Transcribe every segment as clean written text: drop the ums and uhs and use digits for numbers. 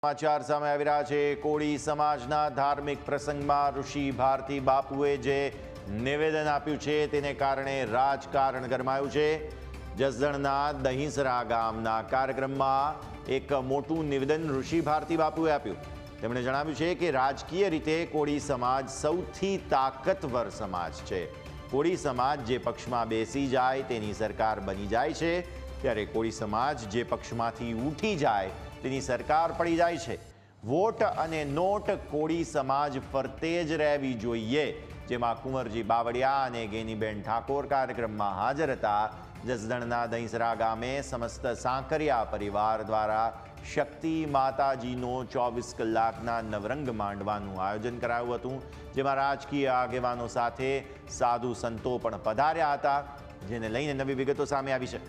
સમાચાર સામે આવી રહ્યા છે। કોળી સમાજના ધાર્મિક પ્રસંગમાં ઋષિ ભારતી બાપુએ જે નિવેદન આપ્યું છે તેને કારણે રાજકારણ ગરમાયું છે। જસદણના દહીંસરા ગામના કાર્યક્રમમાં એક મોટું નિવેદન ઋષિ ભારતી બાપુએ આપ્યું। તેમણે જણાવ્યું છે કે રાજકીય રીતે કોળી સમાજ સૌથી તાકાતવર સમાજ છે। કોળી સમાજ જે પક્ષમાં બેસી જાય તેની સરકાર બની જાય છે, ત્યારે કોળી સમાજ જે પક્ષમાંથી ઉઠી જાય તેની સરકાર પડી જાય છે। વોટ અને નોટ કોળી સમાજ ફરતે જ રહેવી જોઈએ, જેમાં કુંવરજી બાવળિયા અને ગેનીબેન ઠાકોર કાર્યક્રમમાં હાજર હતા। જસદણના દહીંસરા ગામે સમસ્ત સાંકરિયા પરિવાર દ્વારા શક્તિ માતાજીનો 24 કલાકના નવરંગ માંડવાનું આયોજન કરાયું હતું, જેમાં રાજકીય આગેવાનો સાથે સાધુ સંતો પણ પધાર્યા હતા, જેને લઈને નવી વિગતો સામે આવી છે।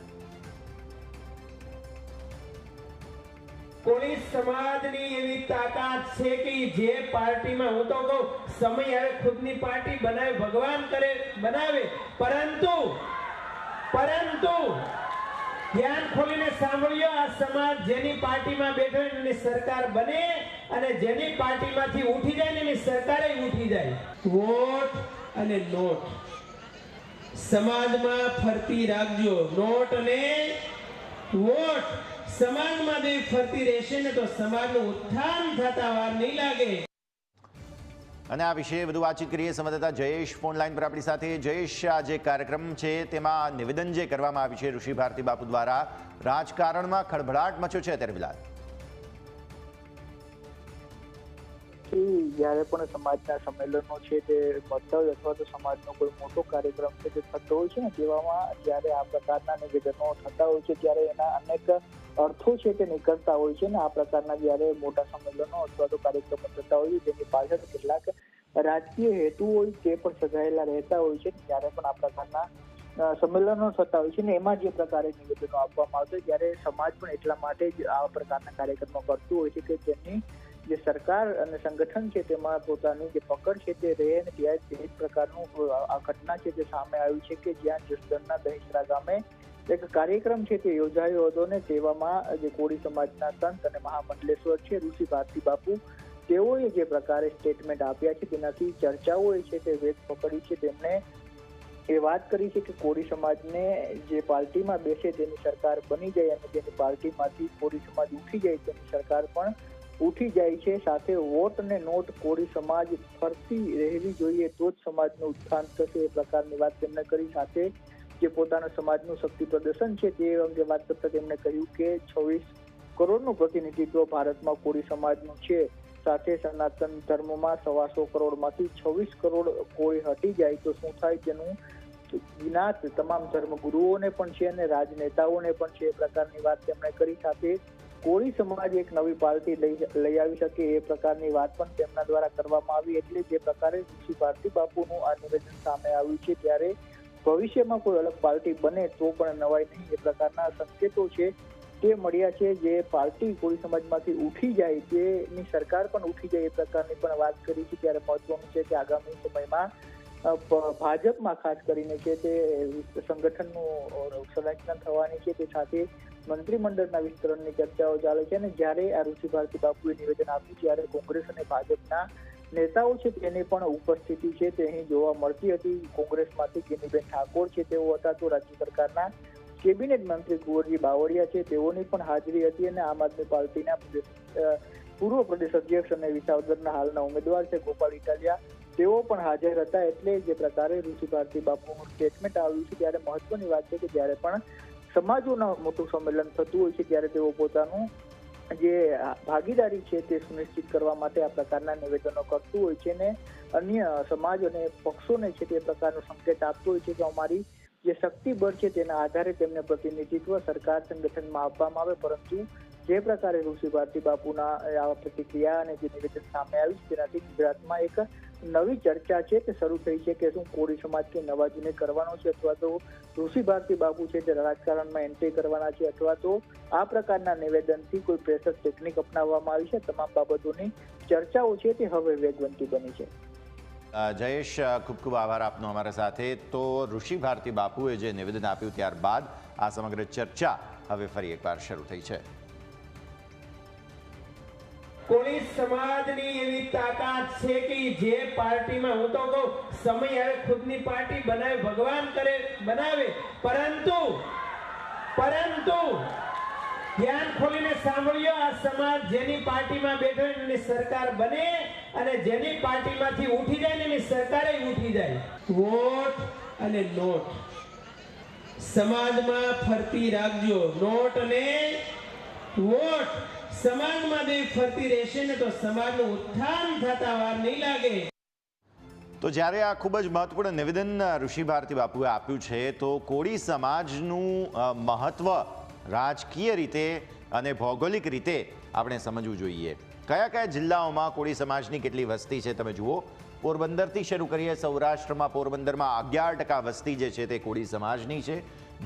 કોળી સમાજની એવી તાકાત છે કે જે પાર્ટીમાં હું તો કહું સમય હવે ખુદની પાર્ટી બનાવે, ભગવાન કરે બનાવે, પરંતુ ધ્યાન ખોલીને સાંભળ્યો, આ સમાજ જેની પાર્ટીમાં બેઠો એની સરકાર બને અને જેની પાર્ટીમાંથી ઉઠી જાય ને એની સરકારે ઉઠી જાય। વોટ અને નોટ સમાજમાં ફરતી રાખજો। નોટ અને વોટ સમાજમાં જે ફરતી રહેશે ને તો સમાજનું ઉત્થાન થતા વાર નહીં લાગે। અને આ વિશે વધુ વાતચીત કરીએ સંવાદદાતા જયેશ ફોન લાઈન પર આપણી સાથે। જયેશ, આ જે કાર્યક્રમ છે તેમાં નિવેદન જે કરવામાં આવ્યું છે ઋષિ ભારતી બાપુ દ્વારા, રાજકારણમાં ખળભળાટ મચ્યો છે અત્યારે ફિલહાલ। જ્યારે પણ સમાજના સંમેલનો છે તે મંતવ્ય અથવા તો સમાજનો કોઈ મોટો કાર્યક્રમ છે તે થતો હોય છે ને, તેવામાં જ્યારે આ પ્રકારના નિવેદનો થતા હોય છે ત્યારે એના અનેક અર્થો છે તે નીકળતા હોય છે ને આ પ્રકારના જ્યારે મોટા સંમેલનો અથવા તો કાર્યક્રમો થતા હોય છે તેની પાછળ કેટલાક રાજકીય હેતુ હોય તે પણ સજાયેલા રહેતા હોય છે। જ્યારે પણ આ પ્રકારના સંમેલનો થતા હોય છે ને એમાં જે પ્રકારે નિવેદનો આપવામાં આવશે ત્યારે સમાજ પણ એટલા માટે જ આ પ્રકારના કાર્યક્રમો કરતું હોય છે કે જેની જે સરકાર અને સંગઠન છે તેમાં પોતાની જે પકડ છે તે રહે અને ત્યાં તે પ્રકારનું આ ઘટના છે તે સામે આવ્યું છે કે જ્યાં જસદણના દહીંસરા ગામે એક કાર્યક્રમ છે તે યોજાયો હતો ને તેવામાં જે કોળી સમાજના સંત અને મહામંડલેશ્વર છે ઋષિ ભારતી બાપુ તેઓએ જે પ્રકારે સ્ટેટમેન્ટ આપ્યા છે તેનાથી ચર્ચાઓ છે તે વેગ પકડી છે। તેમણે એ વાત કરી છે કે કોળી સમાજને જે પાર્ટીમાં બેસે તેની સરકાર બની જાય અને તેની પાર્ટીમાંથી કોળી સમાજ ઉઠી જાય તેની સરકાર પણ ઉઠી જાય છે। સાથે વોટ અને નોટ કોળી સમાજ ફરતી રહેવી જોઈએ તો જ સમાજનું ઉત્થાન થશે, એ પ્રકારની વાત તેમણે કરી। સાથે જે પોતાના સમાજનું શક્તિ પ્રદર્શન છે તે અંગે વાત કરતા તેમણે કહ્યું કે 26 કરોડનું પ્રતિનિધિત્વ ભારતમાં કોળી સમાજનું છે। સાથે સનાતન ધર્મમાં 125 કરોડમાંથી 26 કરોડ કોળી હટી જાય તો શું થાય તેનું જ્ઞાત તમામ ધર્મગુરુઓને પણ છે અને રાજનેતાઓને પણ છે, એ પ્રકારની વાત તેમણે કરી। સાથે કોળી સમાજ એક નવી પાર્ટી લઈ આવી શકે એ પ્રકારની વાત પણ તેમના દ્વારા કરવામાં આવી। એટલે જે પ્રકારે ઋષિ ભારતી બાપુનું આ નિવેદન સામે આવ્યું છે ત્યારે ભવિષ્યમાં કોઈ અલગ પાર્ટી બને તો પણ નવાઈ નહીં, એ પ્રકારના સંકેતો છે તે મળ્યા છે। જે પાર્ટી કોળી સમાજમાંથી ઉઠી જાય તેની સરકાર પણ ઉઠી જાય એ પ્રકારની પણ વાત કરી છે। ત્યારે મહત્વનું છે કે આગામી સમયમાં ભાજપમાં ખાસ કરીને છે તે સંગઠનનું સંરચના થવાની છે, તે સાથે મંત્રીમંડળના વિસ્તરણની ચર્ચાઓ ચાલે છે અને જ્યારે આ ઋષિ ભારતી બાપુએ નિવેદન આપ્યું ત્યારે કોંગ્રેસ અને ભાજપના નેતાઓ છે તેની પણ ઉપસ્થિતિ છે તે અહીં જોવા મળતી હતી। કોંગ્રેસમાંથી ગેનીબેન ઠાકોર છે તેઓ હતા, તો રાજ્ય સરકારના કેબિનેટ મંત્રી કુંવરજી બાવળિયા છે તેઓની પણ હાજરી હતી અને આમ આદમી પાર્ટીના પૂર્વ પ્રદેશ અધ્યક્ષ અને વિસાવદરના હાલના ઉમેદવાર છે ગોપાલ ઇટાલિયા તેઓ પણ હાજર હતા। એટલે જે પ્રકારે ઋષિ ભારતી બાપુનું સ્ટેટમેન્ટ આવ્યું છે ત્યારે મહત્વની વાત છે કે જ્યારે પણ સમાજોના મોટું સંમેલન થતું હોય છે ત્યારે તેઓ પોતાનું જે ભાગીદારી છે તે સુનિશ્ચિત કરવા માટે આ પ્રકારના નિવેદનો કરતું હોય છે ને અન્ય સમાજ અને પક્ષોને છે તે પ્રકારનો સંકેત આપતો હોય છે કે અમારી જે શક્તિબળ છે તેના આધારે તેમને પ્રતિનિધિત્વ સરકાર સંગઠનમાં આપવામાં આવે। પરંતુ જે પ્રકારે ઋષિ ભારતી બાપુના આ પ્રતિક્રિયા અને જે નિવેદન સામે આવ્યું તેનાથી ગુજરાતમાં એક નવી ચર્ચા છે તે શરૂ થઈ છે કે શું કોળી સમાજ કે નવાજૂની કરવાનો છે અથવા તો ઋષિ ભારતી બાપુ છે તે રાજકારણમાં એન્ટ્રી કરવાના છે અથવા તો આ પ્રકારના નિવેદનથી કોઈ પ્રેશર ટેકનિક અપનાવવામાં આવી છે। તમામ બાબતોની ચર્ચાઓ છે તે હવે વેગવંતી બની છે। જયેશ, ખૂબ ખૂબ આભાર આપનો અમારા સાથે। તો ઋષિ ભારતી બાપુએ જે નિવેદન આપ્યું ત્યારબાદ આ સમગ્ર ચર્ચા હવે ફરી એકવાર શરૂ થઈ છે। કોળી સમાજની એવી તાકાત છે કે જે પાર્ટીમાં હું તો કહું સમય હવે ખુદની પાર્ટી બનાવે ભગવાન કરે બનાવે પરંતુ ધ્યાન ખોલીને સાંભળ્યો આ સમાજ જેની પાર્ટીમાં બેઠો હોય એની સરકાર બને અને જેની પાર્ટીમાંથી ઉઠી જાય ને એની સરકારે ઉઠી જાય વોટ અને નોટ સમાજમાં ફરતી રાખજો નોટ અને વોટ સમાજમાં જે ફરતી રહેશે ને તો સમાજનું ઉત્થાન થતા વાર નહીં લાગે। તો જ્યારે આ ખૂબ જ મહત્વપૂર્ણ નિવેદન ઋષિ ભારતી બાપુએ આપ્યું છે તો કોળી સમાજનું મહત્વ રાજકીય રીતે અને ભૌગોલિક રીતે આપણે સમજવું જોઈએ। કયા કયા જિલ્લાઓમાં કોળી સમાજની કેટલી વસ્તી છે તમે જુઓ। પોરબંદરથી શરૂ કરીએ, સૌરાષ્ટ્રમાં પોરબંદરમાં 11% વસ્તી જે છે તે કોળી સમાજની છે।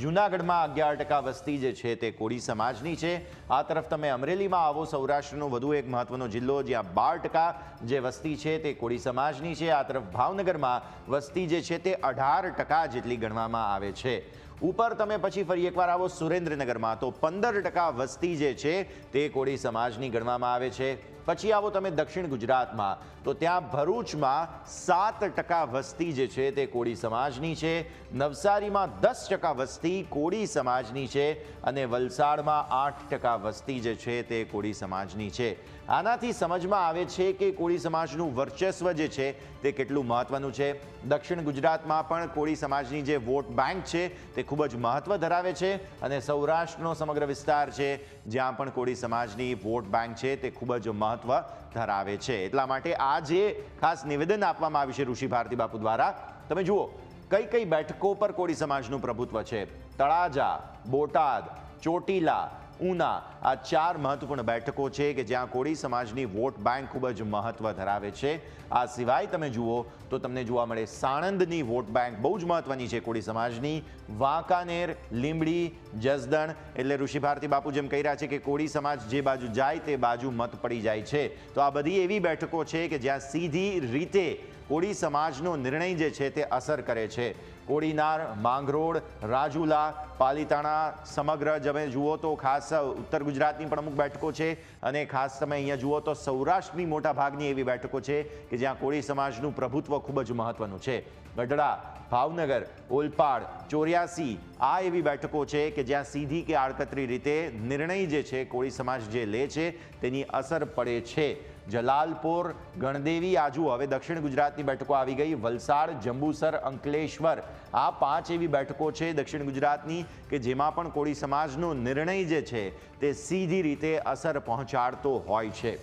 જૂનાગઢમાં 11% વસ્તી જે છે તે કોળી સમાજની છે। આ તરફ તમે અમરેલીમાં આવો, સૌરાષ્ટ્રનો વધુ એક મહત્વનો જિલ્લો જ્યાં 12% જે વસ્તી છે તે કોળી સમાજની છે। આ તરફ ભાવનગરમાં વસ્તી જે છે તે 18% જેટલી ગણવામાં આવે છે। ઉપર તમે પછી ફરી એકવાર આવો સુરેન્દ્રનગરમાં તો 15% વસ્તી જે છે તે કોળી સમાજની ગણવામાં આવે છે। પછી આવો તમે દક્ષિણ ગુજરાતમાં તો ત્યાં ભરૂચમાં 7% વસ્તી જે છે તે કોળી સમાજની છે। નવસારીમાં 10% વસ્તી કોળી સમાજની છે અને વલસાડમાં 8% વસ્તી જે છે તે કોળી સમાજની છે। આનાથી સમજમાં આવે છે કે કોળી સમાજનું વર્ચસ્વ જે છે તે કેટલું મહત્વનું છે। દક્ષિણ ગુજરાતમાં પણ કોળી સમાજની જે વોટ બેંક છે તે ખૂબ જ મહત્વ ધરાવે છે અને સૌરાષ્ટ્રનો સમગ્ર વિસ્તાર છે જ્યાં પણ કોળી સમાજની વોટ બેંક છે તે ખૂબ જ મહત્વ ધરાવે છે। એટલા માટે આ જે ખાસ નિવેદન આપવામાં આવ્યું છે ઋષિ ભારતી બાપુ દ્વારા, તમે જુઓ કઈ કઈ બેઠકો પર કોળી સમાજનું પ્રભુત્વ છે। તળાજા, બોટાદ, ચોટીલા, ઉના આ 4 મહત્વપૂર્ણ બેઠકો છે કે જ્યાં કોળી સમાજની વોટ બેંક ખૂબ જ મહત્વ ધરાવે છે। આ સિવાય તમે જુઓ તો તમને જોવા મળે સાણંદની વોટ બેંક બહુ જ મહત્વની છે કોળી સમાજની। વાંકાનેર, લીંબડી, જસદણ એટલે ઋષિ ભારતી બાપુ જેમ કહી રહ્યા છે કે કોળી સમાજ જે બાજુ જાય તે બાજુ મત પડી જાય છે। તો આ બધી એવી બેઠકો છે કે જ્યાં સીધી રીતે કોળી સમાજનો નિર્ણય જે છે તે અસર કરે છે। કોડીનાર, માંગરોળ, રાજુલા, પાલીતાણા સમગ્ર તમે જુઓ તો ખાસ ઉત્તર ગુજરાતની પણ અમુક બેઠકો છે અને ખાસ તમે અહીંયા જુઓ તો સૌરાષ્ટ્રની મોટા ભાગની એવી બેઠકો છે કે જ્યાં કોળી સમાજનું પ્રભુત્વ ખૂબ જ મહત્વનું છે। ગઢડા, ભાવનગર, ઓલપાડ, 84 આ એવી બેઠકો છે કે જ્યાં સીધી કે આડકતરી રીતે નિર્ણય જે છે કોળી સમાજ જે લે છે તેની અસર પડે છે। જલાલપોર, ગણદેવી આજુ હવે દક્ષિણ ગુજરાતની બેઠકો આવી ગઈ। વલસાડ, જંબુસર, અંકલેશ્વર આ 5 એવી બેઠકો છે દક્ષિણ ગુજરાતની કે જેમાં પણ કોળી સમાજનો નિર્ણય જે છે તે સીધી રીતે અસર પહોંચાડતો હોય છે।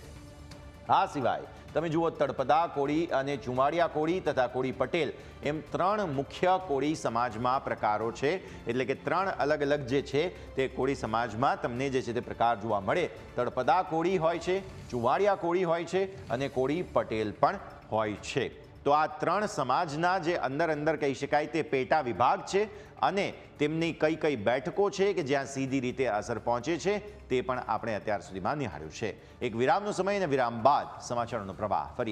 આ સિવાય તમે જુઓ તળપદા કોળી અને ચુમાડિયા કોળી તથા કોળી પટેલ એમ 3 મુખ્ય કોળી સમાજમાં પ્રકારો છે। એટલે કે 3 અલગ અલગ જે છે તે કોળી સમાજમાં તમને જે છે તે પ્રકાર જોવા મળે। તળપદા કોળી હોય છે, ચુમાડિયા કોળી હોય છે અને કોળી પટેલ પણ હોય છે। તો આ 3 સમાજના જે અંદર કહી શકાય તે પેટા વિભાગ છે અને તેમની કઈ કઈ બેઠકો છે કે જ્યાં સીધી રીતે અસર પહોંચે છે તે પણ આપણે અત્યાર સુધીમાં નિહાળ્યું છે। એક વિરામનો સમય અને વિરામ બાદ સમાચારોનો પ્રવાહ ફરી એક